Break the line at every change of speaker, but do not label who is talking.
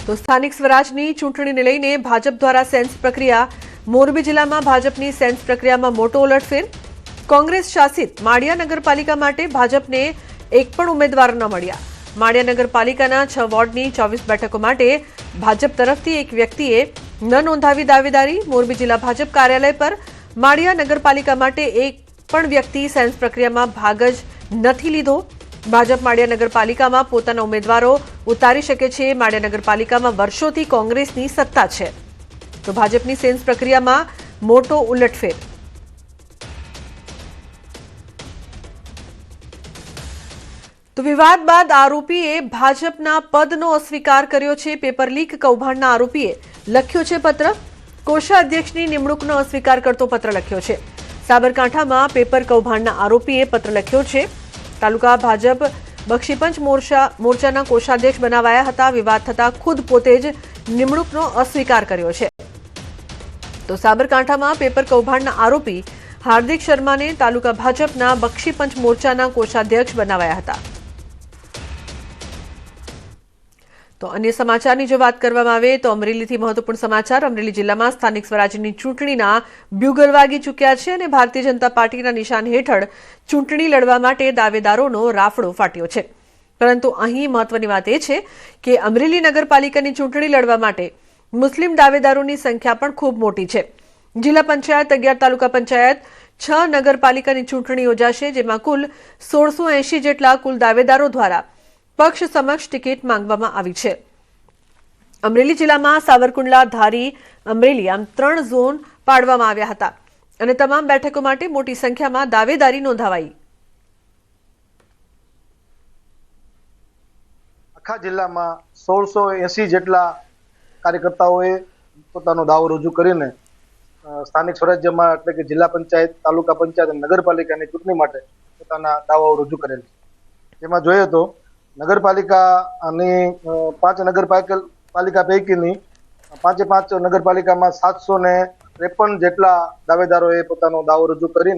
તો સ્થાનિક સ્વરાજની ચૂંટણીને લઈને ભાજપ દ્વારા સેન્સ પ્રક્રિયા. મોરબી જિલ્લામાં ભાજપની સેન્સ પ્રક્રિયામાં મોટો ઉલટફેર. કોંગ્રેસ શાસિત માળિયા નગરપાલિકા માટે ભાજપને એક પણ ઉમેદવાર ન મળ્યા. માળિયા નગરપાલિકાના 6 વોર્ડની 24 બેઠકો માટે ભાજપ તરફથી એક વ્યક્તિએ ન નોંધાવી દાવેદારી. મોરબી જિલ્લા ભાજપ કાર્યાલય પર માળિયા નગરપાલિકા માટે એક પણ વ્યક્તિ સેન્સ પ્રક્રિયામાં ભાગ જ નથી લીધો. ભાજપ માળિયા નગરપાલિકામાં પોતાના ઉમેદવારો ઉતારી શકે છે. માળિયા નગરપાલિકામાં વર્ષોથી કોંગ્રેસની સત્તા છે, તો ભાજપની સેન્સ પ્રક્રિયામાં મોટો ઉલટફેર. તો વિવાદ બાદ આરોપીએ ભાજપના પદનો અસ્વીકાર કર્યો છે. પેપર લીક કૌભાંડના આરોપીએ લખ્યો છે પત્ર. કોષાધ્યક્ષની નિમણૂકનો અસ્વીકાર કરતો પત્ર લખ્યો છે. સાબરકાંઠામાં પેપર કૌભાંડના આરોપીએ પત્ર લખ્યો છે. તાલુકા ભાજપ બક્ષીપંચ મોરચાના કોષાધ્યક્ષ બનાવાયા હતા. વિવાદ થતા ખુદ પોતે જ નિમણૂકનો અસ્વીકાર કર્યો છે. તો સાબરકાંઠામાં પેપર કૌભાંડના આરોપી હાર્દિક શર્માને તાલુકા ભાજપના બક્ષીપંચ મોરચાના કોષાધ્યક્ષ બનાવાયા હતા. તો અન્ય સમાચારની જો વાત કરવામાં આવે તો અમરેલીથી મહત્વપૂર્ણ સમાચાર. અમરેલી જિલ્લામાં સ્થાનિક સ્વરાજ્યની ચૂંટણીના બ્યુગલ વાગી ચૂક્યા છે અને ભારતીય જનતા પાર્ટીના નિશાન હેઠળ ચૂંટણી લડવા માટે દાવેદારોનો રાફડો ફાટ્યો છે. પરંતુ અહીં મહત્વની વાત એ છે કે અમરેલી નગરપાલિકાની ચૂંટણી લડવા માટે મુસ્લિમ દાવેદારોની સંખ્યા પણ ખૂબ મોટી છે. જિલ્લા પંચાયત 11 તાલુકા પંચાયત 6 નગરપાલિકાની ચૂંટણી યોજાશે, જેમાં કુલ 1680 જેટલા કુલ દાવેદારો દ્વારા પક્ષ સમક્ષ ટિકિટ માંગવામાં આવી છે. અમરેલી જિલ્લામાં સાવરકુંડલા, ધારી, અમરેલી આમ 3 ઝોન પાડવામાં આવ્યા હતા અને તમામ બેઠકો માટે મોટી સંખ્યામાં દાવેદારી નોંધાવાઈ.
આખા જિલ્લામાં 1680 જેટલા કાર્યકર્તાઓએ પોતાનો દાવો રજૂ કરીને સ્થાનિક સ્વરાજ્યમાં એટલે કે જિલ્લા પંચાયત, તાલુકા પંચાયત અને નગરપાલિકાની ચૂંટણી માટે પોતાના દાવાઓ રજૂ કરેલ છે. જેમાં જોઈએ તો નગરપાલિકાની 5 નગરપાલિકા પૈકીની 5 નગરપાલિકામાં 753 જેટલા દાવેદારોએ પોતાનો દાવો રજૂ કરીને